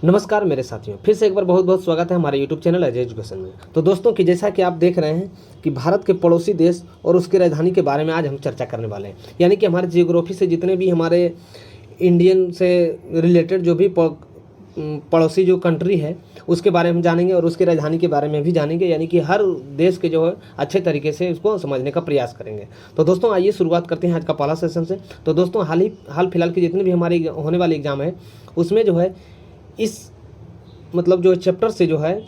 नमस्कार मेरे साथियों, फिर से एक बार बहुत बहुत स्वागत है हमारे यूट्यूब चैनल अजय एजुकेशन में। तो दोस्तों कि जैसा कि आप देख रहे हैं कि भारत के पड़ोसी देश और उसकी राजधानी के बारे में आज हम चर्चा करने वाले हैं। यानी कि हमारे जियोग्राफी से जितने भी हमारे इंडियन से रिलेटेड जो भी पड़ोसी जो कंट्री है उसके बारे में हम जानेंगे और उसकी राजधानी के बारे में भी जानेंगे। यानी कि हर देश के जो है अच्छे तरीके से इसको समझने का प्रयास करेंगे। तो दोस्तों आइए शुरुआत करते हैं आज का पहला सेशन से। तो दोस्तों हाल फिलहाल की जितने भी हमारी होने वाली एग्ज़ाम है उसमें जो है इस मतलब जो चैप्टर से जो है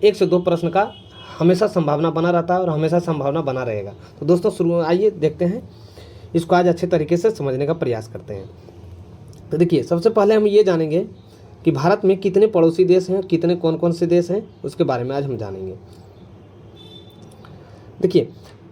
1 से 2 प्रश्न का हमेशा संभावना बना रहता है और हमेशा संभावना बना रहेगा। तो दोस्तों शुरू आइए देखते हैं, इसको आज अच्छे तरीके से समझने का प्रयास करते हैं। तो देखिए, सबसे पहले हम ये जानेंगे कि भारत में कितने पड़ोसी देश हैं, कितने कौन कौन से देश हैं, उसके बारे में आज हम जानेंगे। देखिए,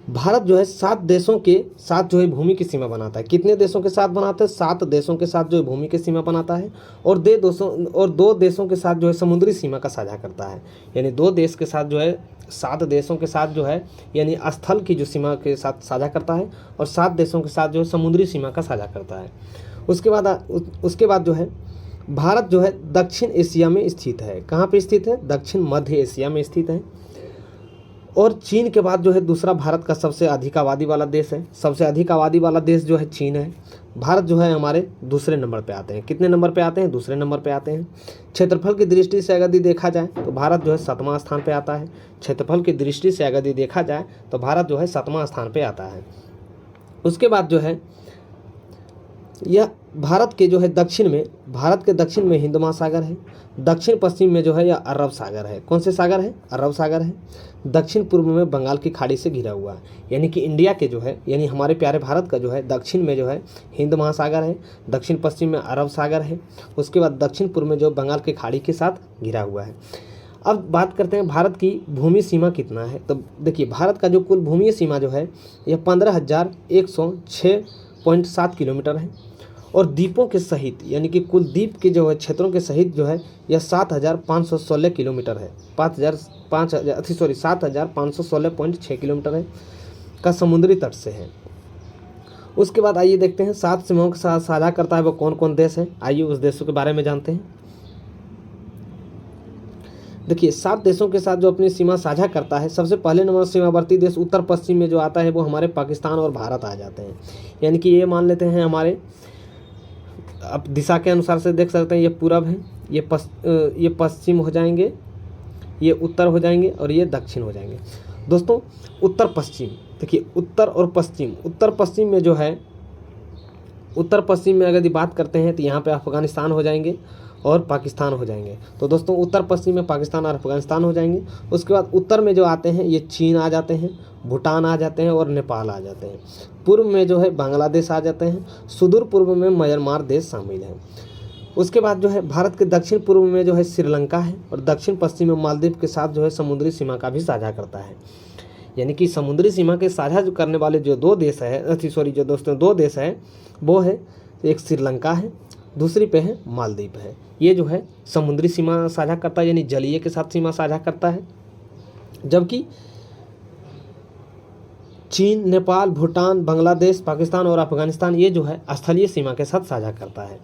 भारत जो है 7 देशों के साथ जो है भूमि की सीमा बनाता है। कितने देशों के साथ बनाता है? 7 देशों के साथ जो है भूमि की सीमा बनाता है और 2 देशों के साथ जो है समुद्री सीमा का साझा करता है। यानी 2 देश के साथ जो है 7 देशों के साथ जो है यानी स्थल की जो सीमा के साथ साझा करता है और 7 देशों के साथ जो है समुद्री सीमा का साझा करता है। उसके बाद जो है भारत जो है दक्षिण एशिया में स्थित है। कहाँ पे स्थित है? दक्षिण मध्य एशिया में स्थित है। और चीन के बाद जो है दूसरा भारत का सबसे अधिक आबादी वाला देश है। सबसे अधिक आबादी वाला देश जो है चीन है। भारत जो है हमारे दूसरे नंबर पे आते हैं। कितने नंबर पे आते हैं? दूसरे नंबर पे आते हैं। क्षेत्रफल की दृष्टि से अगर देखा जाए तो भारत जो है 7वां स्थान पे आता है। क्षेत्रफल की दृष्टि से अगर देखा जाए तो भारत जो है 7वां स्थान पे आता है। उसके बाद जो है यह भारत के दक्षिण में हिंद महासागर है। दक्षिण पश्चिम में जो है यह अरब सागर है। कौन से सागर है? अरब सागर है। दक्षिण पूर्व में बंगाल की खाड़ी से घिरा हुआ है। यानी कि इंडिया के जो है यानी हमारे प्यारे भारत का जो है दक्षिण में जो है हिंद महासागर है, दक्षिण पश्चिम में अरब सागर है, उसके बाद दक्षिण पूर्व में जो बंगाल की खाड़ी के साथ घिरा हुआ है। अब बात करते हैं भारत की भूमि सीमा कितना है। तो देखिए, भारत का जो कुल भूमि सीमा जो है यह 15,106.7 किलोमीटर है और द्वीपों के सहित यानी कि कुल द्वीप के जो है क्षेत्रों के सहित जो है यह 7,516 किलोमीटर है। 7,516.6 किलोमीटर है का समुद्री तट से है। उसके बाद आइए देखते हैं 7 सीमाओं के साथ साझा करता है वो कौन कौन देश है। आइए उस देशों के बारे में जानते हैं। देखिए, 7 देशों के साथ जो अपनी सीमा साझा करता है, सबसे पहले नंबर सीमावर्ती देश उत्तर पश्चिम में जो आता है वो हमारे पाकिस्तान और भारत आ जाते हैं। यानी कि ये मान लेते हैं हमारे अब दिशा के अनुसार से देख सकते हैं, ये पूरब है, ये पश्चिम हो जाएंगे, ये उत्तर हो जाएंगे और ये दक्षिण हो जाएंगे। दोस्तों उत्तर पश्चिम, देखिए उत्तर पश्चिम में जो है उत्तर पश्चिम में अगर बात करते हैं तो यहाँ पे अफगानिस्तान हो जाएंगे और पाकिस्तान हो जाएंगे। तो दोस्तों उत्तर पश्चिम में पाकिस्तान और अफगानिस्तान हो जाएंगे। उसके बाद उत्तर में जो आते हैं ये चीन आ जाते हैं, भूटान आ जाते हैं और नेपाल आ जाते हैं। पूर्व में जो है बांग्लादेश आ जाते हैं। सुदूर पूर्व में म्यांमार देश शामिल है। उसके बाद जो है भारत के दक्षिण पूर्व में जो है श्रीलंका है और दक्षिण पश्चिम में मालदीव के साथ जो है समुद्री सीमा का भी साझा करता है। यानी कि समुद्री सीमा के साझा जो करने वाले जो 2 देश है जो दोस्तों 2 देश है वो है, एक श्रीलंका है, दूसरी पे है मालदीव है। ये जो है समुद्री सीमा साझा करता है यानी जलीय के साथ सीमा साझा करता है। जबकि चीन, नेपाल, भूटान, बांग्लादेश, पाकिस्तान और अफगानिस्तान ये जो है स्थलीय सीमा के साथ साझा करता है।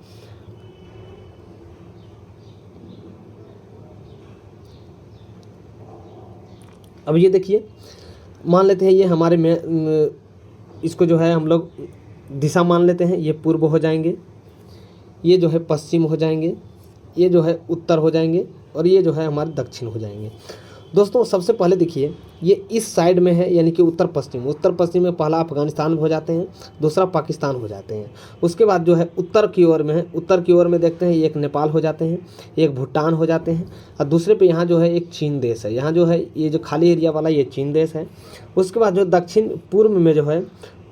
अब ये देखिए, मान लेते हैं ये हमारे में इसको जो है हम लोग दिशा मान लेते हैं। ये पूर्व हो जाएंगे, ये जो है पश्चिम हो जाएंगे, ये जो है उत्तर हो जाएंगे और ये जो है हमारे दक्षिण हो जाएंगे। दोस्तों सबसे पहले देखिए, ये इस साइड में है यानी कि उत्तर पश्चिम में पहला अफगानिस्तान हो जाते हैं, दूसरा पाकिस्तान हो जाते हैं। उसके बाद जो है उत्तर की ओर में है, उत्तर की ओर में देखते हैं एक नेपाल हो जाते हैं, एक भूटान हो जाते हैं और दूसरे पे यहाँ जो है एक चीन देश है। यहाँ जो है ये जो खाली एरिया वाला ये चीन देश है। उसके बाद जो दक्षिण पूर्व में जो है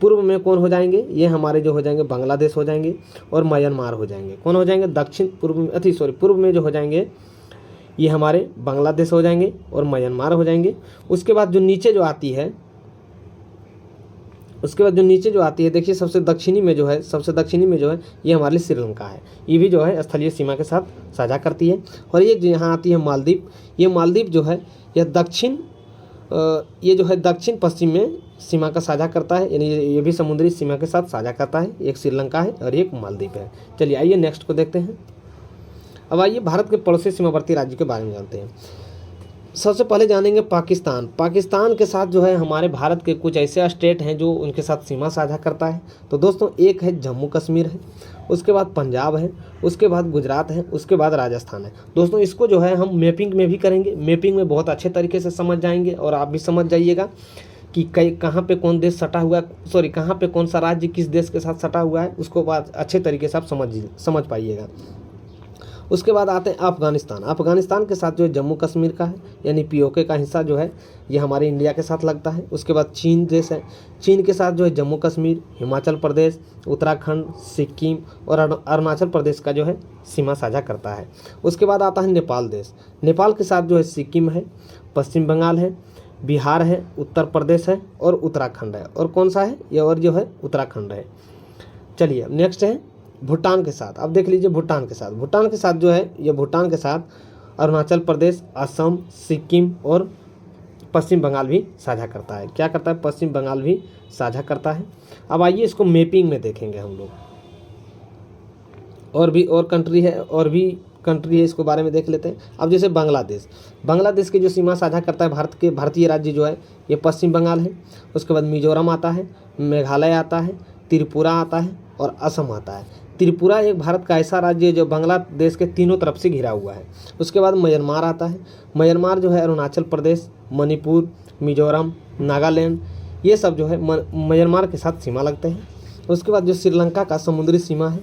पूर्व में कौन हो जाएंगे? ये हमारे जो हो जाएंगे बांग्लादेश हो जाएंगे और म्यांमार हो जाएंगे। कौन हो जाएंगे? पूर्व में जो हो जाएंगे ये हमारे बांग्लादेश हो जाएंगे और म्यांमार हो जाएंगे। उसके बाद जो नीचे जो आती है देखिए सबसे दक्षिणी में जो है ये हमारे श्रीलंका है। ये भी जो है स्थलीय सीमा के साथ साझा करती है। और ये जो यहाँ आती है मालदीव, ये मालदीव जो है यह दक्षिण पश्चिम में सीमा का साझा करता है यानी ये भी समुद्री सीमा के साथ साझा करता है। एक श्रीलंका है और एक मालदीव है। चलिए आइए नेक्स्ट को देखते हैं। अब आइए भारत के पड़ोसी सीमावर्ती राज्य के बारे में जानते हैं। सबसे पहले जानेंगे पाकिस्तान। पाकिस्तान के साथ जो है हमारे भारत के कुछ ऐसे स्टेट हैं जो उनके साथ सीमा साझा करता है। तो दोस्तों एक है जम्मू कश्मीर है, उसके बाद पंजाब है, उसके बाद गुजरात है, उसके बाद राजस्थान है। दोस्तों इसको जो है हम मैपिंग में भी करेंगे, मैपिंग में बहुत अच्छे तरीके से समझ जाएंगे और आप भी समझ जाइएगा कि कहाँ पे कौन देश सटा हुआ है, सॉरी कहाँ पे कौन सा राज्य किस देश के साथ सटा हुआ है, उसको बात अच्छे तरीके से आप समझ पाइएगा। उसके बाद आते हैं अफगानिस्तान। अफगानिस्तान के साथ जो है जम्मू कश्मीर का है, यानी पीओके का हिस्सा जो है ये हमारे इंडिया के साथ लगता है। उसके बाद चीन देश है, चीन के साथ जो है जम्मू कश्मीर, हिमाचल प्रदेश, उत्तराखंड, सिक्किम और अरुणाचल प्रदेश का जो है सीमा साझा करता है। उसके बाद आता है नेपाल देश। नेपाल के साथ जो है सिक्किम है, पश्चिम बंगाल है, बिहार है, उत्तर प्रदेश है और उत्तराखंड है। और कौन सा है ये, और जो है उत्तराखंड है। चलिए नेक्स्ट है भूटान के साथ। अब देख लीजिए भूटान के साथ, भूटान के साथ जो है ये भूटान के साथ अरुणाचल प्रदेश, असम, सिक्किम और पश्चिम बंगाल भी साझा करता है। क्या करता है, पश्चिम बंगाल भी साझा करता है। अब आइए इसको मैपिंग में देखेंगे हम लोग। और कंट्री है, और भी कंट्री है, इसको बारे में देख लेते हैं। अब जैसे बांग्लादेश, बांग्लादेश की जो सीमा साझा करता है भारतीय राज्य जो है ये पश्चिम बंगाल है। उसके बाद मिजोरम आता है, मेघालय आता है, त्रिपुरा आता है और असम आता है। त्रिपुरा एक भारत का ऐसा राज्य है जो बांग्लादेश के तीनों तरफ से घिरा हुआ है। उसके बाद म्यांमार आता है। म्यांमार जो है अरुणाचल प्रदेश, मणिपुर, मिजोरम, नागालैंड, ये सब जो है म्यांमार के साथ सीमा लगते हैं। उसके बाद जो श्रीलंका का समुद्री सीमा है,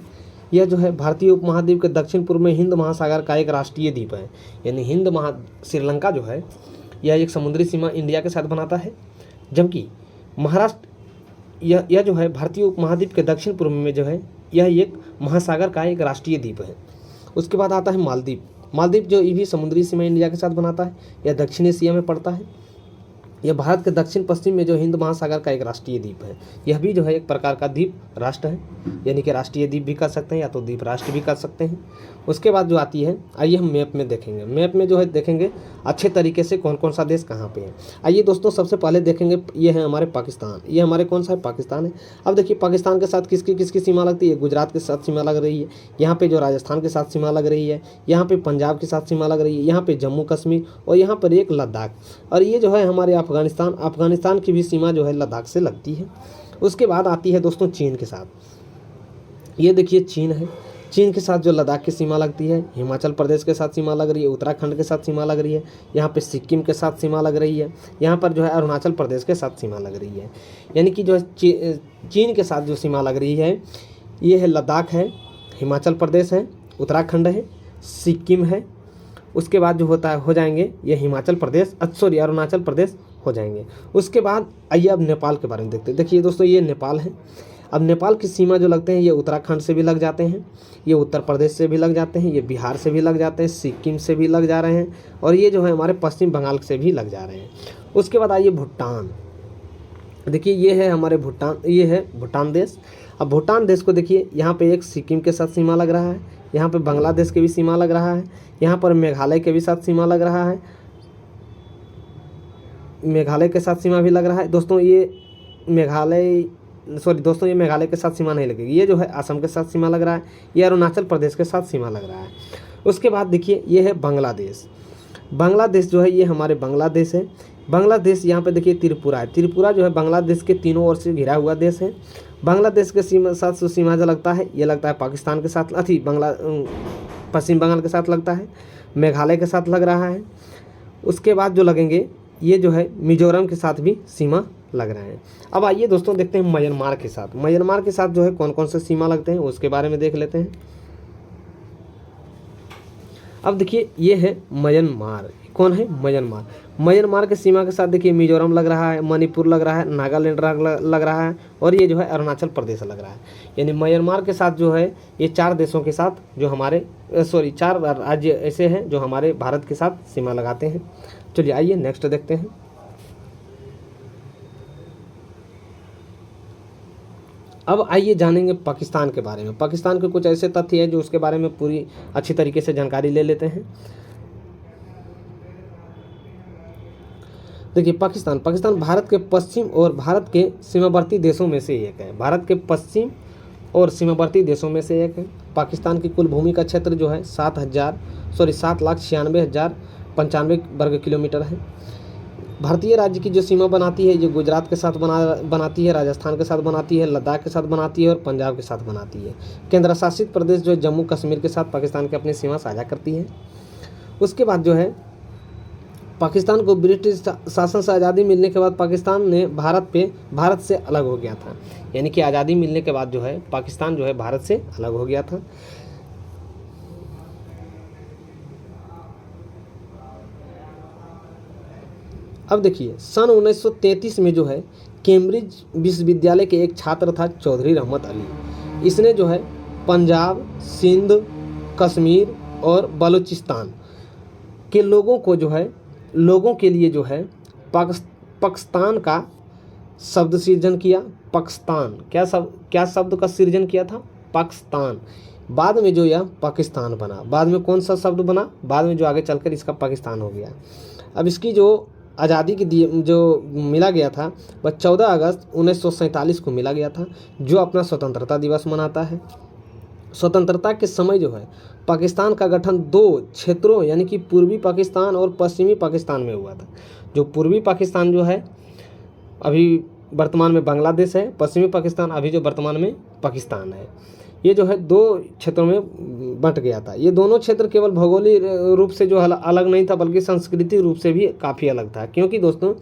यह जो है भारतीय उपमहाद्वीप के दक्षिण पूर्व में हिंद महासागर का एक राष्ट्रीय द्वीप है। यानी श्रीलंका जो है यह एक समुद्री सीमा इंडिया के साथ बनाता है, जबकि महाराष्ट्र यह जो है भारतीय उपमहाद्वीप के दक्षिण पूर्व में जो है यह एक महासागर का एक राष्ट्रीय द्वीप है। उसके बाद आता है मालदीव। मालदीव जो ये भी समुद्री सीमा इंडिया के साथ बनाता है, यह दक्षिण एशिया में पड़ता है। यह भारत के दक्षिण पश्चिम में जो हिंद महासागर का एक राष्ट्रीय द्वीप है। यह भी जो है एक प्रकार का द्वीप राष्ट्र है, यानी कि राष्ट्रीय द्वीप भी कर सकते हैं या तो द्वीप राष्ट्र भी कर सकते हैं। उसके बाद जो आती है, आइए हम मैप में देखेंगे। मैप में जो है देखेंगे अच्छे तरीके से कौन कौन सा देश कहाँ पे है। आइए दोस्तों सबसे पहले देखेंगे, ये है हमारे पाकिस्तान। ये हमारे कौन सा है, पाकिस्तान है। अब देखिए पाकिस्तान के साथ किसकी किसकी सीमा लगती है, गुजरात के साथ सीमा लग रही है, यहाँ पे जो राजस्थान के साथ सीमा लग रही है, यहाँ पे पंजाब के साथ सीमा लग रही है, यहाँ पे जम्मू कश्मीर और यहाँ पर एक लद्दाख। और ये जो है हमारे अफगानिस्तान की भी सीमा जो है लद्दाख से लगती है। उसके बाद आती है दोस्तों चीन के साथ। ये देखिए चीन है, चीन के साथ जो लद्दाख की सीमा लगती है, हिमाचल प्रदेश के साथ सीमा लग रही है, उत्तराखंड के साथ सीमा लग रही है, यहाँ पे सिक्किम के साथ सीमा लग रही है, यहाँ पर जो है अरुणाचल प्रदेश के साथ सीमा लग रही है। यानी कि जो है चीन के साथ जो सीमा लग रही है ये है लद्दाख है, हिमाचल प्रदेश है, उत्तराखंड है, सिक्किम है। उसके बाद जो होता है हो जाएंगे ये हिमाचल प्रदेश, सॉरी अरुणाचल प्रदेश हो जाएंगे। उसके बाद आइए अब नेपाल के बारे में देखते हैं। देखिए दोस्तों ये नेपाल है। अब नेपाल की सीमा जो लगते हैं ये उत्तराखंड से भी लग जाते हैं, ये उत्तर प्रदेश से भी लग जाते हैं, ये बिहार से भी लग जाते हैं, सिक्किम से भी लग जा रहे हैं और ये जो है हमारे पश्चिम बंगाल से भी लग जा रहे हैं। उसके बाद आइए भूटान। देखिए ये है हमारे भूटान, ये है भूटान देश। अब भूटान देश को देखिए, यहाँ पे एक सिक्किम के साथ सीमा लग रहा है, यहाँ पे बांग्लादेश के भी सीमा लग रहा है, यहाँ पर मेघालय के भी साथ सीमा लग रहा है, मेघालय के साथ सीमा भी लग रहा है। दोस्तों ये मेघालय के साथ सीमा नहीं लगेगी। ये जो है असम के साथ सीमा लग रहा है, ये अरुणाचल प्रदेश के साथ सीमा लग रहा है। उसके बाद देखिए ये है बांग्लादेश। बांग्लादेश जो है ये हमारे बांग्लादेश है। बांग्लादेश यहाँ पे देखिए त्रिपुरा है। त्रिपुरा जो है बांग्लादेश के तीनों ओर से घिरा हुआ देश है। बांग्लादेश के साथ जो सीमा जो लगता है ये लगता है पाकिस्तान के साथ, पश्चिम बंगाल के साथ लगता है, मेघालय के साथ लग रहा है। उसके बाद जो लगेंगे ये जो है मिजोरम के साथ भी सीमा लग रहे हैं। अब आइए दोस्तों देखते हैं म्यांमार के साथ। म्यांमार के साथ जो है कौन कौन से सीमा लगते हैं उसके बारे में देख लेते हैं। अब देखिए ये है म्यांमार। कौन है, म्यांमार। म्यांमार के सीमा के साथ देखिए मिजोरम लग रहा है, मणिपुर लग रहा है, नागालैंड लग रहा है और ये जो है अरुणाचल प्रदेश लग रहा है। यानी म्यांमार के साथ जो है ये चार देशों के साथ जो हमारे चार राज्य ऐसे हैं जो हमारे भारत के साथ सीमा लगाते हैं। चलिए आइए नेक्स्ट देखते हैं। अब आइए जानेंगे पाकिस्तान के बारे में। पाकिस्तान के कुछ ऐसे तथ्य हैं जो उसके बारे में पूरी अच्छी तरीके से जानकारी ले लेते हैं। देखिए पाकिस्तान भारत के पश्चिम और भारत के सीमावर्ती देशों में से एक है। भारत के पश्चिम और सीमावर्ती देशों में से एक है। पाकिस्तान की कुल भूमि का क्षेत्र जो है 7,96,95 वर्ग किलोमीटर है। भारतीय राज्य की जो सीमा बनाती है, ये गुजरात के साथ बनाती है, राजस्थान के साथ बनाती है, लद्दाख के साथ बनाती है और पंजाब के साथ बनाती है। केंद्र शासित प्रदेश जो है जम्मू कश्मीर के साथ पाकिस्तान की अपनी सीमा साझा करती है। उसके बाद जो है पाकिस्तान को ब्रिटिश शासन से आज़ादी मिलने के बाद पाकिस्तान ने भारत से अलग हो गया था। यानी कि आज़ादी मिलने के बाद जो है पाकिस्तान जो है भारत से अलग हो गया था। अब देखिए सन 1933 में जो है कैम्ब्रिज विश्वविद्यालय के एक छात्र था चौधरी रहमत अली। इसने जो है पंजाब, सिंध, कश्मीर और बलूचिस्तान के लोगों के लिए जो है पाकिस्तान का शब्द सृजन किया। पाकिस्तान क्या शब्द का सृजन किया था? पाकिस्तान। बाद में जो यह पाकिस्तान बना। बाद में कौन सा शब्द बना? बाद में जो आगे चलकर इसका पाकिस्तान हो गया। अब इसकी जो आज़ादी की जो मिला गया था वह 14 अगस्त 1947 को मिला गया था, जो अपना स्वतंत्रता दिवस मनाता है। स्वतंत्रता के समय जो है पाकिस्तान का गठन 2 क्षेत्रों यानी कि पूर्वी पाकिस्तान और पश्चिमी पाकिस्तान में हुआ था। जो पूर्वी पाकिस्तान जो है अभी वर्तमान में बांग्लादेश है, पश्चिमी पाकिस्तान अभी जो वर्तमान में पाकिस्तान है, ये जो है 2 क्षेत्रों में बंट गया था। ये दोनों क्षेत्र केवल भौगोलिक रूप से जो अलग नहीं था बल्कि सांस्कृतिक रूप से भी काफ़ी अलग था। क्योंकि दोस्तों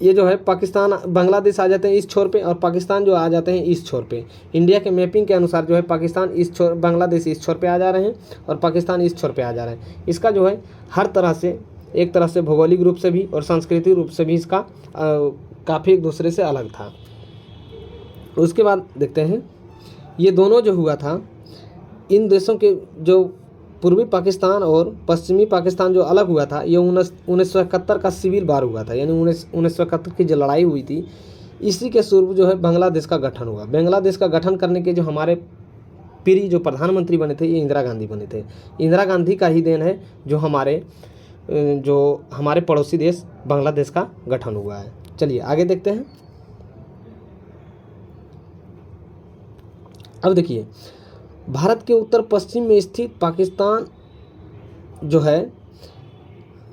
ये जो है पाकिस्तान बांग्लादेश आ जाते हैं इस छोर पे और पाकिस्तान जो आ जाते हैं इस छोर पे। इंडिया के मैपिंग के अनुसार जो है पाकिस्तान इस छोर, बांग्लादेश इस छोर पे आ जा रहे हैं और पाकिस्तान इस छोर पे आ जा रहे हैं। इसका जो है हर तरह से एक तरह से भौगोलिक रूप से भी और सांस्कृतिक रूप से भी इसका काफ़ी एक दूसरे से अलग था। उसके बाद देखते हैं ये दोनों जो हुआ था, इन देशों के जो पूर्वी पाकिस्तान और पश्चिमी पाकिस्तान जो अलग हुआ था, ये 1971 का सिविल वार हुआ था। यानी 1971 की जो लड़ाई हुई थी, इसी के स्वरूप जो है बांग्लादेश का गठन हुआ। बांग्लादेश का गठन करने के जो हमारे पीढ़ी जो प्रधानमंत्री बने थे, ये इंदिरा गांधी बने थे। इंदिरा गांधी का ही देन है जो हमारे पड़ोसी देश बांग्लादेश का गठन हुआ है। चलिए आगे देखते हैं। अब देखिए भारत के उत्तर पश्चिम में स्थित पाकिस्तान जो है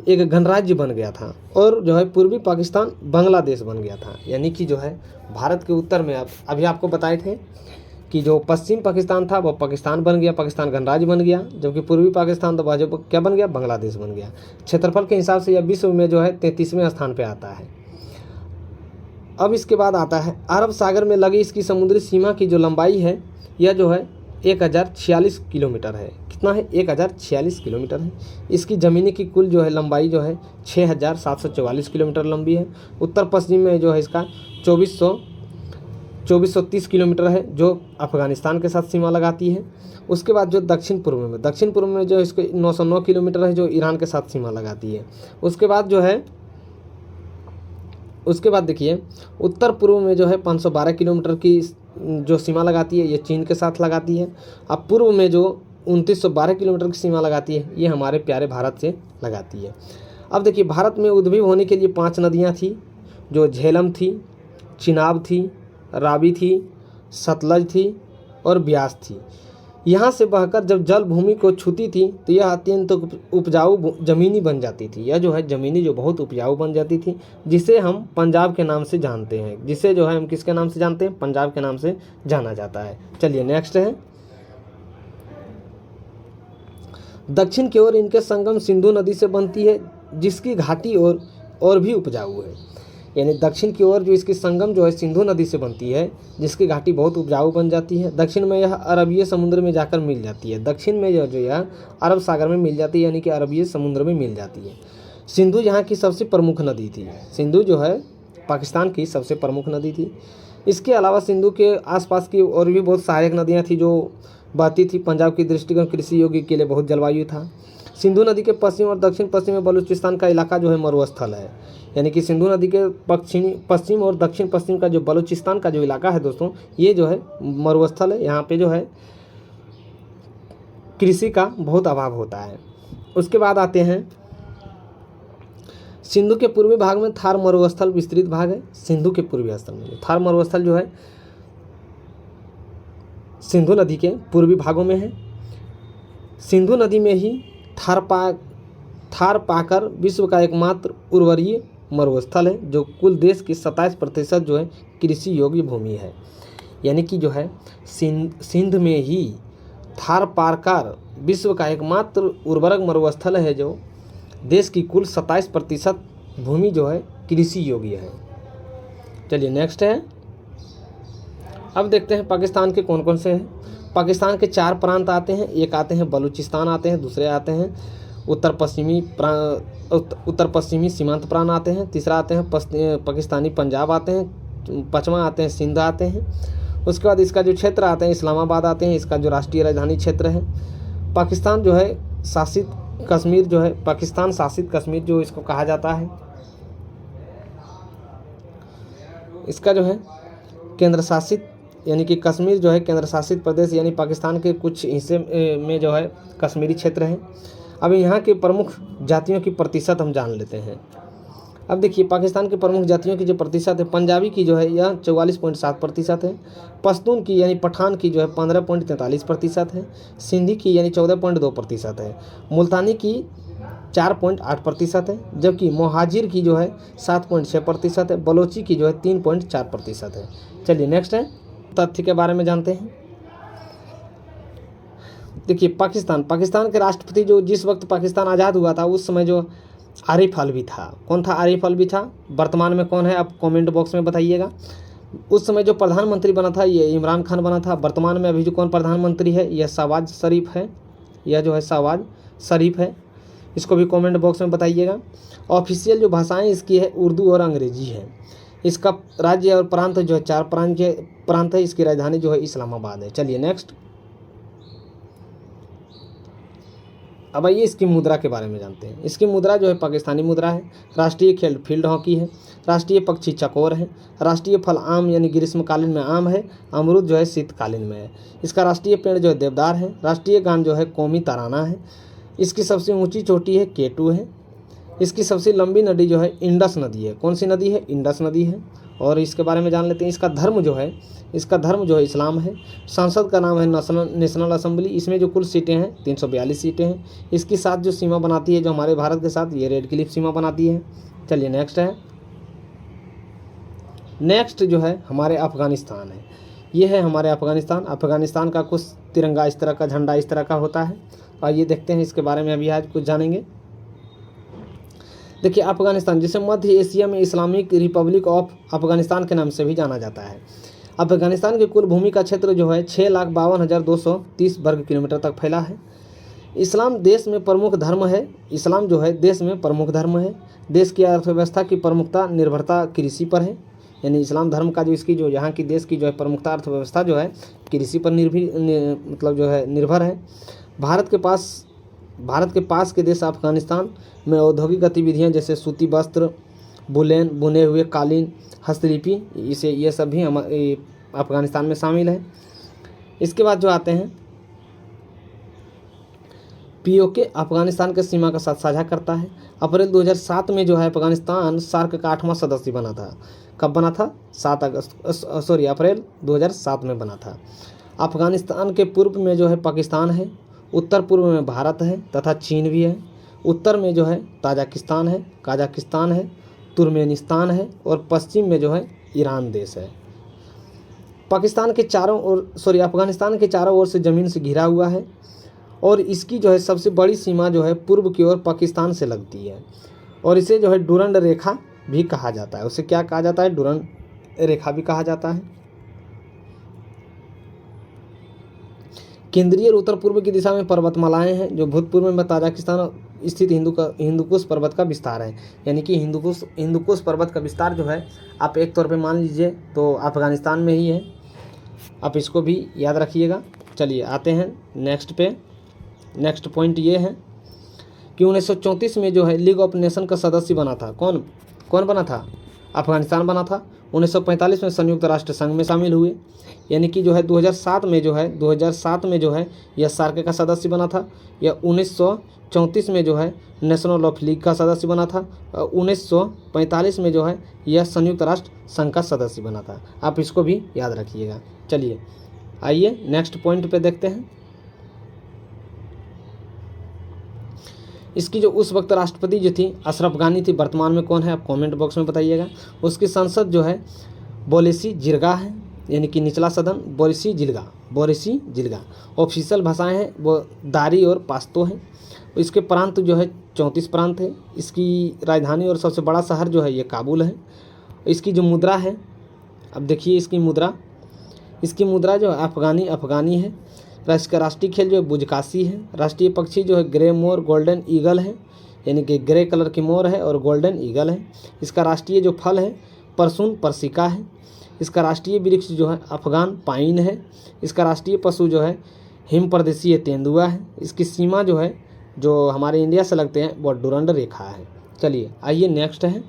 एक गणराज्य बन गया था और जो है पूर्वी पाकिस्तान बांग्लादेश बन गया था। यानी कि जो है भारत के उत्तर में अभी आपको बताए थे कि जो पश्चिम पाकिस्तान था वो पाकिस्तान बन गया, पाकिस्तान गणराज्य बन गया, जबकि पूर्वी पाकिस्तान तो भाजपा क्या बन गया? बांग्लादेश बन गया। क्षेत्रफल के हिसाब से यह विश्व में जो है 33वें स्थान पर आता है। अब इसके बाद आता है अरब सागर में लगी इसकी समुद्री सीमा की जो लंबाई है यह जो है 1046 किलोमीटर है। कितना है? 1046 किलोमीटर है। इसकी ज़मीनी की कुल जो है लंबाई जो है 6744 किलोमीटर लंबी है। उत्तर पश्चिम में जो है इसका 2430 किलोमीटर है, जो अफ़गानिस्तान के साथ सीमा लगाती है। उसके बाद जो दक्षिण पूर्व में जो इसको 909 किलोमीटर है, जो ईरान के साथ सीमा लगाती है। उसके बाद देखिए उत्तर पूर्व में जो है 512 किलोमीटर की जो सीमा लगाती है, ये चीन के साथ लगाती है। अब पूर्व में जो 2912 किलोमीटर की सीमा लगाती है, ये हमारे प्यारे भारत से लगाती है। अब देखिए भारत में उद्भव होने के लिए 5 नदियाँ थी, जो झेलम थी, चिनाब थी, रावी थी, सतलज थी और ब्यास थी। यहाँ से बहकर जब जल भूमि को छूती थी तो यह अत्यंत उपजाऊ ज़मीनी बन जाती थी। यह जो है ज़मीनी जो बहुत उपजाऊ बन जाती थी, जिसे हम पंजाब के नाम से जानते हैं। जिसे जो है हम किसके नाम से जानते हैं? पंजाब के नाम से जाना जाता है। चलिए नेक्स्ट है दक्षिण की ओर इनके संगम सिंधु नदी से बनती है, जिसकी घाटी और भी उपजाऊ है। यानी दक्षिण की ओर जो इसकी संगम जो है सिंधु नदी से बनती है, जिसकी घाटी बहुत उपजाऊ बन जाती है। दक्षिण में यह अरबिय समुद्र में जाकर मिल जाती है। दक्षिण में जो यह अरब सागर में मिल जाती है, यानी कि अरबिय समुद्र में मिल जाती है। सिंधु यहाँ की सबसे प्रमुख नदी थी। सिंधु जो है पाकिस्तान की सबसे प्रमुख नदी थी। इसके अलावा सिंधु के आसपास की और भी बहुत सहायक नदियाँ थी जो बहती थी। पंजाब की दृष्टिकोण कृषि योग्य के लिए बहुत जलवायु था। सिंधु नदी के पश्चिम और दक्षिण पश्चिम में बलूचिस्तान का इलाका जो है मरुस्थल है। यानी कि सिंधु नदी के पश्चिम और दक्षिण पश्चिम का जो बलूचिस्तान का जो इलाका है दोस्तों, ये जो है मरुस्थल है। यहाँ पे जो है कृषि का बहुत अभाव होता है। उसके बाद आते हैं सिंधु के पूर्वी भाग में थार मरुस्थल विस्तृत भाग है। सिंधु के पूर्वी स्थल में थार मरुस्थल जो है सिंधु नदी के पूर्वी भागों में है। सिंधु नदी में ही थारपाकर विश्व का एकमात्र उर्वरीय मरुस्थल है, जो कुल देश की 27% जो है कृषि योग्य भूमि है। यानी कि जो है सिंध में ही थारपाकर विश्व का एकमात्र उर्वरक मरुस्थल है, जो देश की कुल 27% भूमि जो है कृषि योग्य है। चलिए नेक्स्ट है, अब देखते हैं पाकिस्तान के कौन कौन से हैं। पाकिस्तान के 4 प्रांत आते हैं। एक आते हैं बलूचिस्तान आते हैं, दूसरे आते हैं उत्तर पश्चिमी सीमांत प्रांत आते हैं, तीसरा आते हैं पाकिस्तानी पंजाब आते हैं, 5वां आते हैं सिंध आते हैं। उसके बाद इसका जो क्षेत्र आते हैं इस्लामाबाद आते हैं, इसका जो राष्ट्रीय राजधानी क्षेत्र है। पाकिस्तान जो है शासित कश्मीर जो है, पाकिस्तान शासित कश्मीर जो इसको कहा जाता है, इसका जो है केंद्र शासित यानी कि कश्मीर जो है केंद्र शासित प्रदेश, यानी पाकिस्तान के कुछ हिस्से में जो है कश्मीरी क्षेत्र है। अब यहाँ के प्रमुख जातियों की प्रतिशत हम जान लेते हैं। अब देखिए पाकिस्तान के प्रमुख जातियों की जो प्रतिशत है, पंजाबी की जो है यह 44.7% है, पश्तून की यानी पठान की जो है 15.43% है, सिंधी की यानी 14.2% है, मुल्तानी की 4.8% है, जबकि मोहाजिर की जो है 7.6% है, बलोची की जो है 3.4% है। चलिए नेक्स्ट है, तथ्य के बारे में जानते हैं। देखिए पाकिस्तान के राष्ट्रपति जो जिस वक्त पाकिस्तान आज़ाद हुआ था उस समय जो आरिफ अलवी था, कौन था? आरिफ अलवी था। वर्तमान में कौन है आप कमेंट बॉक्स में बताइएगा। उस समय जो प्रधानमंत्री बना था ये इमरान खान बना था। वर्तमान में अभी जो कौन प्रधानमंत्री है यह शहबाज शरीफ है, यह जो है शहबाज शरीफ है, इसको भी कमेंट बॉक्स में बताइएगा। ऑफिशियल जो भाषाएं इसकी है उर्दू और अंग्रेजी है। इसका राज्य और प्रांत जो है 4 प्रांत है। इसकी राजधानी जो है इस्लामाबाद है। चलिए नेक्स्ट, अब आइए इसकी मुद्रा के बारे में जानते हैं। इसकी मुद्रा जो है पाकिस्तानी मुद्रा है। राष्ट्रीय खेल फील्ड हॉकी है। राष्ट्रीय पक्षी चकोर है। राष्ट्रीय फल आम यानी ग्रीष्मकालीन में आम है। अमरूद जो है शीतकालीन में है। इसका राष्ट्रीय पेड़ जो है देवदार है। राष्ट्रीय गान जो है कौमी तराना है। इसकी सबसे ऊंची चोटी है केटू है। इसकी सबसे लंबी नदी जो है इंडस नदी है। कौन सी नदी है? इंडस नदी है। और इसके बारे में जान लेते हैं। इसका धर्म जो है इस्लाम है। संसद का नाम है नेशनल असेंबली। इसमें जो कुल सीटें हैं 342 सीटें हैं। इसकी साथ जो सीमा बनाती है जो हमारे भारत के साथ, ये रेड क्लिफ सीमा बनाती है। चलिए नेक्स्ट है, नेक्स्ट जो है हमारे अफ़गानिस्तान है। ये है हमारे अफ़गानिस्तान का कुछ तिरंगा इस तरह का, झंडा इस तरह का होता है। और ये देखते हैं इसके बारे में अभी आज कुछ जानेंगे। देखिए अफ़गानिस्तान जिसे मध्य एशिया में इस्लामिक रिपब्लिक ऑफ अफ़गानिस्तान के नाम से भी जाना जाता है। अफ़गानिस्तान की कुल भूमि का क्षेत्र जो है 6,52,230 वर्ग किलोमीटर तक फैला है। इस्लाम देश में प्रमुख धर्म है। इस्लाम जो है देश में प्रमुख धर्म है। देश की अर्थव्यवस्था की प्रमुखता निर्भरता कृषि पर है। यानी इस्लाम धर्म का जो इसकी जो यहाँ की देश की जो है प्रमुखता अर्थव्यवस्था जो है कृषि पर निर्भर है। भारत के पास के देश अफ़गानिस्तान में औद्योगिक गतिविधियां जैसे सूती वस्त्र, बुने हुए कालीन, हस्तलिपि, ये सब भी अफ़गानिस्तान में शामिल है। इसके बाद जो आते हैं पीओके अफ़गानिस्तान के सीमा का साथ साझा करता है। अप्रैल 2007 में जो है अफ़गानिस्तान सार्क का 8वां सदस्य बना था। कब बना था? अप्रैल 2007 में बना था। अफ़गानिस्तान के पूर्व में जो है पाकिस्तान है, उत्तर पूर्व में भारत है तथा चीन भी है, उत्तर में जो है ताजिकिस्तान है, कजाकिस्तान है, तुर्कमेनिस्तान है और पश्चिम में जो है ईरान देश है। अफ़गानिस्तान के चारों ओर से ज़मीन से घिरा हुआ है और इसकी जो है सबसे बड़ी सीमा जो है पूर्व की ओर पाकिस्तान से लगती है और इसे जो है डुरंड रेखा भी कहा जाता है। उसे क्या कहा जाता है? डुरंड रेखा भी कहा जाता है। केंद्रीय और उत्तर पूर्व की दिशा में पर्वतमालाएं हैं जो भूतपूर्व में ताजिकिस्तान स्थित हिंदुकुश पर्वत का विस्तार है। यानी कि हिंदुकुश पर्वत का विस्तार जो है आप एक तौर पे मान लीजिए तो अफ़गानिस्तान में ही है। आप इसको भी याद रखिएगा। चलिए आते हैं नेक्स्ट पे। नेक्स्ट पॉइंट ये है कि 1934 में जो है लीग ऑफ नेशन का सदस्य बना था। कौन बना था? अफ़गानिस्तान बना था। 1945 में संयुक्त राष्ट्र संघ में शामिल हुए। यानी कि जो है 2007 में जो है यह सार्क का सदस्य बना था। यह 1934 में जो है नेशनल ऑफ लीग का सदस्य बना था। 1945 में जो है यह संयुक्त राष्ट्र संघ का सदस्य बना था। आप इसको भी याद रखिएगा। चलिए आइए नेक्स्ट पॉइंट पे देखते हैं। इसकी जो उस वक्त राष्ट्रपति जो थी अशरफ गानी थी, वर्तमान में कौन है आप कमेंट बॉक्स में बताइएगा। उसकी संसद जो है बोरिसी जिरगा है, यानी कि निचला सदन बोरिसी जिलगा। ऑफिशियल भाषाएं हैं वो दारी और पाश्तो हैं। इसके प्रांत जो है 34 प्रांत है। इसकी राजधानी और सबसे बड़ा शहर जो है ये काबुल है। इसकी जो मुद्रा है, अब देखिए इसकी मुद्रा जो है अफगानी है। इसका राष्ट्रीय खेल जो है बुजकाशी है। राष्ट्रीय पक्षी जो है ग्रे मोर गोल्डन ईगल है, यानी कि ग्रे कलर की मोर है और गोल्डन ईगल है। इसका राष्ट्रीय जो फल है परसून परसिका है। इसका राष्ट्रीय वृक्ष जो है अफगान पाइन है। इसका राष्ट्रीय पशु जो है हिम प्रदेशीय तेंदुआ है। इसकी सीमा जो है जो हमारे इंडिया से लगते हैं वो डुरंड रेखा है। चलिए आइए नेक्स्ट है।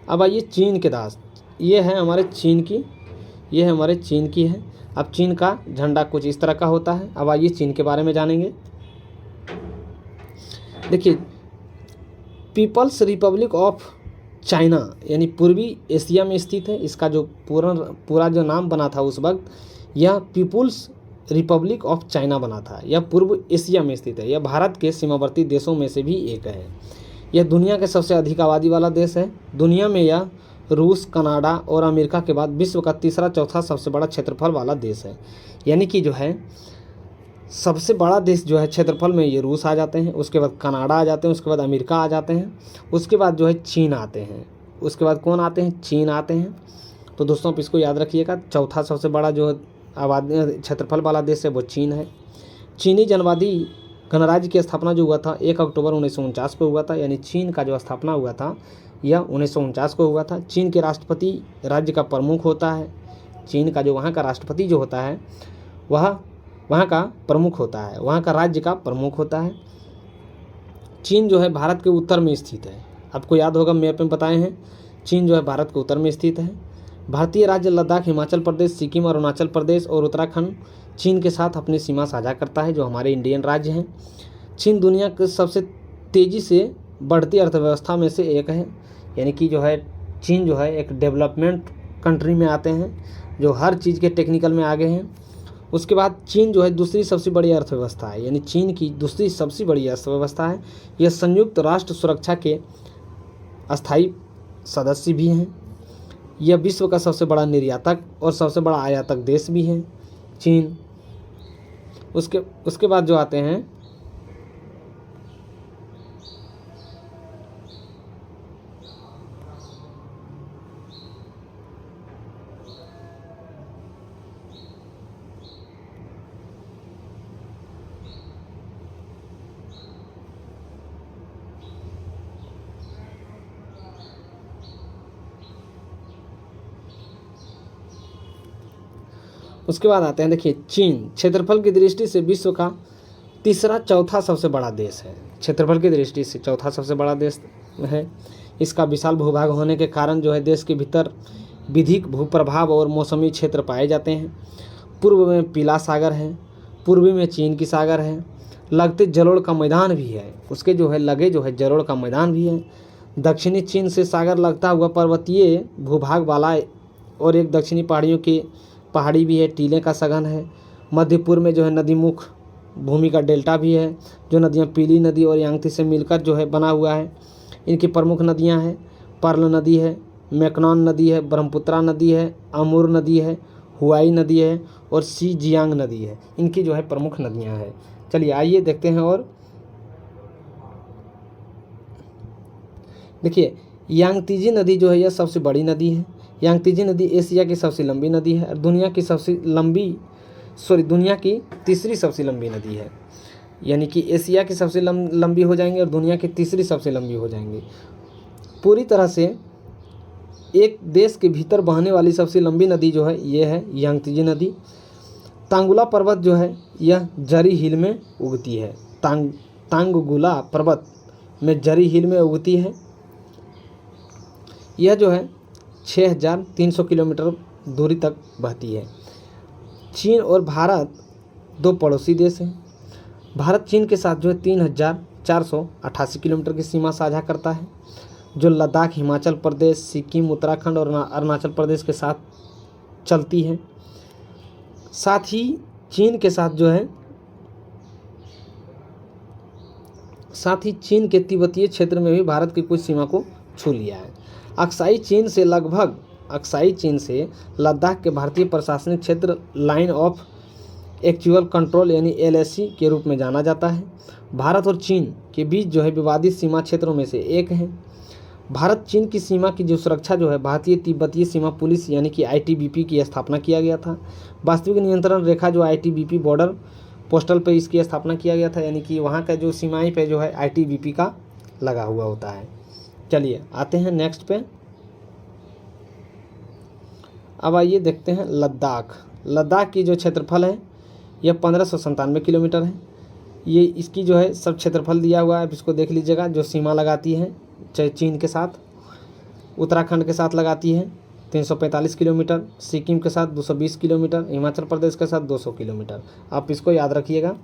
अब आइए चीन के दास, ये है हमारे चीन की है। अब चीन का झंडा कुछ इस तरह का होता है। अब आइए चीन के बारे में जानेंगे। देखिए पीपल्स रिपब्लिक ऑफ चाइना यानी पूर्वी एशिया में स्थित है। इसका जो पूरा जो नाम बना था उस वक्त, यह पीपुल्स रिपब्लिक ऑफ चाइना बना था। यह पूर्व एशिया में स्थित है। यह भारत के सीमावर्ती देशों में से भी एक है। यह दुनिया के सबसे अधिक आबादी वाला देश है। दुनिया में यह रूस, कनाडा और अमेरिका के बाद विश्व का तीसरा चौथा सबसे बड़ा क्षेत्रफल वाला देश है। यानी कि जो है सबसे बड़ा देश जो है क्षेत्रफल में ये रूस आ जाते हैं, उसके बाद कनाडा आ जाते हैं, उसके बाद अमेरिका आ जाते हैं, उसके बाद जो है चीन आते हैं, उसके बाद कौन आते हैं, चीन आते हैं। तो दोस्तों आप इसको याद रखिएगा, चौथा सबसे बड़ा जो आबादी क्षेत्रफल वाला देश है वो चीन है। चीनी जनवादी गणराज्य की स्थापना जो हुआ था 1 अक्टूबर 1949 को हुआ था। यानी चीन का जो स्थापना हुआ था यह 1949 को हुआ था। चीन के राष्ट्रपति राज्य का प्रमुख होता है। चीन का जो वहाँ का राष्ट्रपति जो होता है वह वहाँ का प्रमुख होता है, वहाँ का राज्य का प्रमुख होता है। चीन जो है भारत के उत्तर में स्थित है। आपको याद होगा मैप में बताए हैं, चीन जो है भारत के उत्तर में स्थित है। भारतीय राज्य लद्दाख, हिमाचल प्रदेश, सिक्किम, अरुणाचल प्रदेश और उत्तराखंड चीन के साथ अपनी सीमा साझा करता है, जो हमारे इंडियन राज्य हैं। चीन दुनिया के सबसे तेज़ी से बढ़ती अर्थव्यवस्था में से एक है। यानी कि जो है चीन जो है एक डेवलपमेंट कंट्री में आते हैं, जो हर चीज़ के टेक्निकल में आगे हैं। उसके बाद चीन जो है दूसरी सबसे बड़ी अर्थव्यवस्था है। यानी चीन की दूसरी सबसे बड़ी अर्थव्यवस्था है। यह संयुक्त राष्ट्र सुरक्षा के अस्थायी सदस्य भी हैं। यह विश्व का सबसे बड़ा निर्यातक और सबसे बड़ा आयातक देश भी है चीन। उसके बाद जो आते हैं देखिए चीन क्षेत्रफल की दृष्टि से विश्व का तीसरा चौथा सबसे बड़ा देश है। क्षेत्रफल की दृष्टि से चौथा सबसे बड़ा देश है। इसका विशाल भूभाग होने के कारण जो है देश के भीतर विधिक भूप्रभाव और मौसमी क्षेत्र पाए जाते हैं। पूर्व में पीला सागर है, पूर्वी में चीन की सागर है, लगते जलोढ़ का मैदान भी है, उसके जो है लगे जो है जलोढ़ का मैदान भी है। दक्षिणी चीन से सागर लगता हुआ पर्वतीय भूभाग वाला और एक दक्षिणी पहाड़ी भी है, टीले का सघन है। मध्य पूर्व में जो है नदी मुख भूमि का डेल्टा भी है, जो नदियाँ पीली नदी और यांगती से मिलकर जो है बना हुआ है। इनकी प्रमुख नदियाँ हैं पर्ल नदी है, मैकनॉन नदी है, ब्रह्मपुत्रा नदी है, अमूर नदी है, हुआई नदी है और सी जियांग नदी है। इनकी जो है प्रमुख नदियाँ हैं। चलिए आइए देखते हैं। और देखिए यांगतीजी नदी जो है यह सबसे बड़ी नदी है। यांगतीजी नदी एशिया की सबसे लंबी नदी है और दुनिया की तीसरी सबसे लंबी नदी है। यानी कि एशिया की सबसे लंबी हो जाएंगी और दुनिया की तीसरी सबसे लंबी हो जाएंगी। पूरी तरह से एक देश के भीतर बहने वाली सबसे लंबी नदी जो है ये है यांगतीजी नदी। तांगुला पर्वत जो है यह जरी हिल में उगती है। तांगुला पर्वत में जरी हिल में उगती है। यह जो है 6300 किलोमीटर दूरी तक बहती है। चीन और भारत दो पड़ोसी देश हैं। भारत चीन के साथ जो है 3488 किलोमीटर की सीमा साझा करता है, जो लद्दाख, हिमाचल प्रदेश, सिक्किम, उत्तराखंड और अरुणाचल प्रदेश के साथ चलती है। साथ ही चीन के साथ जो है, साथ ही चीन के तिब्बतीय क्षेत्र में भी भारत की कुछ सीमा को छू लिया है। अक्साई चीन से लद्दाख के भारतीय प्रशासनिक क्षेत्र लाइन ऑफ एक्चुअल कंट्रोल यानी LAC के रूप में जाना जाता है। भारत और चीन के बीच जो है विवादित सीमा क्षेत्रों में से एक है। भारत चीन की सीमा की जो सुरक्षा जो है भारतीय तिब्बतीय सीमा पुलिस यानी कि ITBP की स्थापना किया गया था। वास्तविक नियंत्रण रेखा जो ITBP बॉर्डर पोस्टल पे इसकी स्थापना किया गया था, यानी कि वहाँ का जो सीमाएं पे जो है ITBP का लगा हुआ होता है। चलिए आते हैं नेक्स्ट पे। अब आइए देखते हैं लद्दाख की जो क्षेत्रफल है यह 1597 किलोमीटर है। ये इसकी जो है सब क्षेत्रफल दिया हुआ है, अब इसको देख लीजिएगा। जो सीमा लगाती है चाहे चीन के साथ, उत्तराखंड के साथ लगाती है 345 किलोमीटर, सिक्किम के साथ 220 किलोमीटर, हिमाचल प्रदेश के साथ 200 किलोमीटर। आप इसको याद रखिएगा।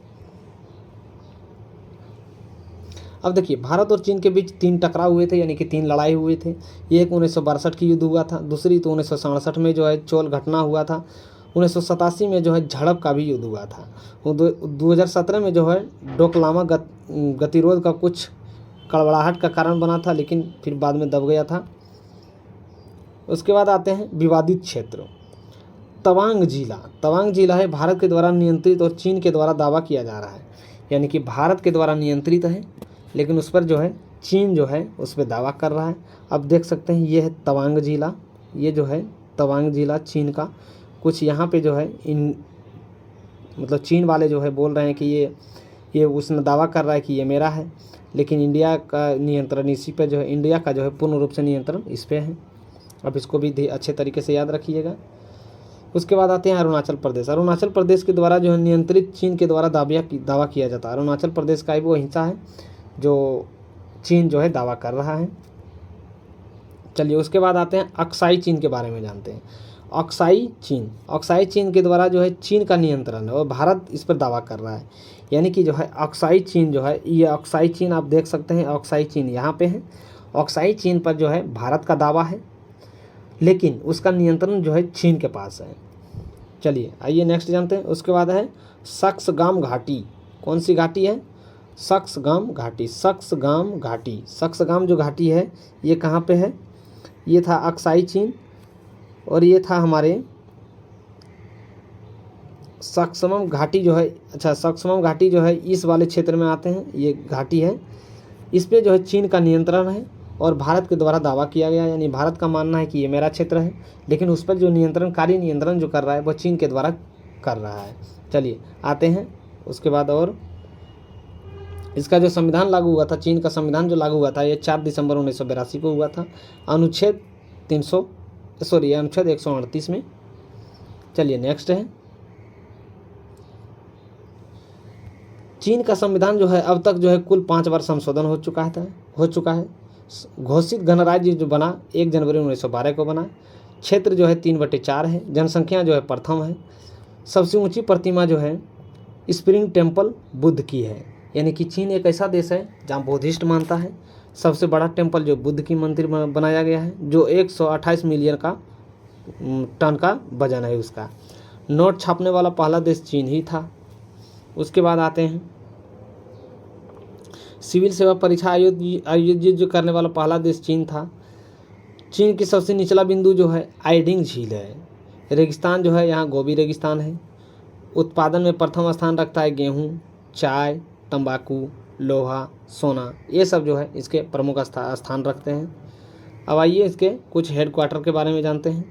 अब देखिए, भारत और चीन के बीच 3 टकराव हुए थे, यानी कि 3 लड़ाई हुए थे। एक 1962 की युद्ध हुआ था, दूसरी तो 1967 में जो है चोल घटना हुआ था, 1987 में जो है झड़प का भी युद्ध हुआ था। 2017 में जो है डोकलामा गतिरोध का कुछ कड़वड़ाहट का कारण बना था, लेकिन फिर बाद में दब गया था। उसके बाद आते हैं विवादित क्षेत्र। तवांग जिला है भारत के द्वारा नियंत्रित और चीन के द्वारा दावा किया जा रहा है, यानी कि भारत के द्वारा नियंत्रित है लेकिन उस पर जो है चीन जो है उस पर दावा कर रहा है। अब देख सकते हैं ये है तवांग जिला, ये जो है तवांग जिला चीन का। कुछ यहाँ पे जो है मतलब चीन वाले जो है बोल रहे हैं कि ये उसने दावा कर रहा है कि ये मेरा है, लेकिन इंडिया का नियंत्रण इसी पे जो है, इंडिया का जो है पूर्ण रूप से नियंत्रण इस पे है। अब इसको भी अच्छे तरीके से याद रखिएगा। उसके बाद आते हैं अरुणाचल प्रदेश के द्वारा जो है नियंत्रित चीन के द्वारा दावा किया जाता है। अरुणाचल प्रदेश का ही वो हिस्सा है जो चीन जो है दावा कर रहा है। चलिए उसके बाद आते हैं अक्साई चीन के बारे में जानते हैं। अक्साई चीन के द्वारा जो है चीन का नियंत्रण है और भारत इस पर दावा कर रहा है, यानी कि जो है अक्साई चीन जो है, ये अक्साई चीन आप देख सकते हैं, अक्साई चीन यहाँ पे है। अक्साई चीन पर जो है भारत का दावा है, लेकिन उसका नियंत्रण जो है चीन के पास है। चलिए आइए नेक्स्ट जानते हैं। उसके बाद है सक्सगाम घाटी। कौन सी घाटी है? सक्सगाम जो घाटी है ये कहाँ पे है? ये था अक्साई चीन और ये था हमारे सक्समम घाटी जो है। अच्छा, सक्समम घाटी जो है इस वाले क्षेत्र में आते हैं, ये घाटी है। इस पे जो है चीन का नियंत्रण है और भारत के द्वारा दावा किया गया, यानी भारत का मानना है कि ये मेरा क्षेत्र है, लेकिन उस पर जो नियंत्रण जो कर रहा है वो चीन के द्वारा कर रहा है। चलिए आते हैं उसके बाद। और इसका जो संविधान लागू हुआ था, चीन का संविधान जो लागू हुआ था ये 4 दिसंबर 1982 को हुआ था, अनुच्छेद 138 में। चलिए नेक्स्ट है। चीन का संविधान जो है अब तक जो है कुल 5 बार संशोधन हो चुका है। घोषित गणराज्य जो बना 1 जनवरी 1912 को बना। क्षेत्र जो है 3/4 है। जनसंख्या जो है प्रथम है। सबसे ऊंची प्रतिमा जो है स्प्रिंग टेम्पल बुद्ध की है, यानी कि चीन एक ऐसा देश है जहाँ बुद्धिस्ट मानता है। सबसे बड़ा टेम्पल जो बुद्ध की मंदिर में बनाया गया है, जो 128 मिलियन टन का वजन है उसका। नोट छापने वाला पहला देश चीन ही था। उसके बाद आते हैं सिविल सेवा परीक्षा आयोजित जो करने वाला पहला देश चीन था। चीन की सबसे निचला बिंदु जो है आइडिंग झील है। रेगिस्तान जो है यहाँ गोबी रेगिस्तान है। उत्पादन में प्रथम स्थान रखता है गेहूँ, चाय, तंबाकू, लोहा, सोना, ये सब जो है इसके प्रमुख स्थान रखते हैं। अब आइए इसके कुछ हेडक्वार्टर के बारे में जानते हैं।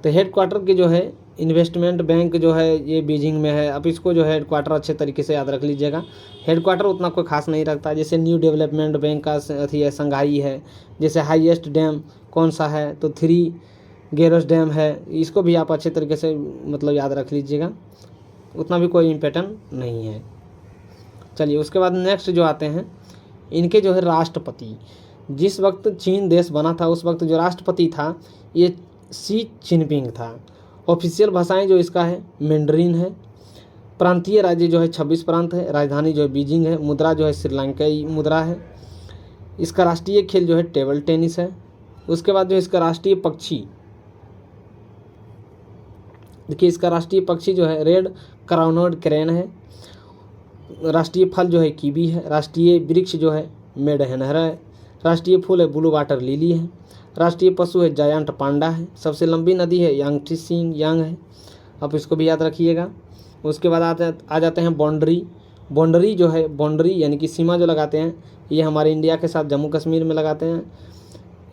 तो हेडक्वार्टर की जो है इन्वेस्टमेंट बैंक जो है ये बीजिंग में है। अब इसको जो है हेडक्वार्टर अच्छे तरीके से याद रख लीजिएगा। हेडक्वार्टर उतना कोई खास नहीं रखता, जैसे न्यू डेवलपमेंट बैंक का अथी है संघाई है। जैसे हाईएस्ट डैम कौन सा है तो 3 गेरस डैम है, इसको भी आप अच्छे तरीके से मतलब याद रख लीजिएगा, उतना भी कोई इम्पोर्टेंट नहीं है। चलिए उसके बाद नेक्स्ट जो आते हैं, इनके जो है राष्ट्रपति, जिस वक्त चीन देश बना था उस वक्त जो राष्ट्रपति था ये शी चिनपिंग था। ऑफिशियल भाषाएं जो इसका है मैंडरीन है। प्रांतीय राज्य जो है 26 प्रांत है। राजधानी जो है बीजिंग है। मुद्रा जो है श्रीलंकाई मुद्रा है। इसका राष्ट्रीय खेल जो है टेबल टेनिस है। उसके बाद जो इसका राष्ट्रीय पक्षी देखिए इसका राष्ट्रीय पक्षी जो है रेड क्राउनड क्रेन है। राष्ट्रीय फल जो है कीवी है। राष्ट्रीय वृक्ष जो है मेढहनहरा है। राष्ट्रीय फूल है ब्लू वाटर लिली है। राष्ट्रीय पशु है जायंट पांडा है। सबसे लंबी नदी है यांगत्से यांग है। आप इसको भी याद रखिएगा। उसके बाद आ जाते हैं बाउंड्री। बाउंड्री जो है, बाउंड्री यानी कि सीमा जो लगाते हैं, ये हमारे इंडिया के साथ जम्मू कश्मीर में लगाते हैं,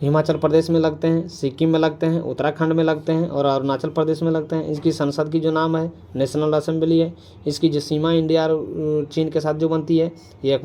हिमाचल प्रदेश में लगते हैं, सिक्किम में लगते हैं, उत्तराखंड में लगते हैं और अरुणाचल प्रदेश में लगते हैं। इसकी संसद की जो नाम है नेशनल असेंबली है। इसकी जो सीमा इंडिया और चीन के साथ जो बनती है ये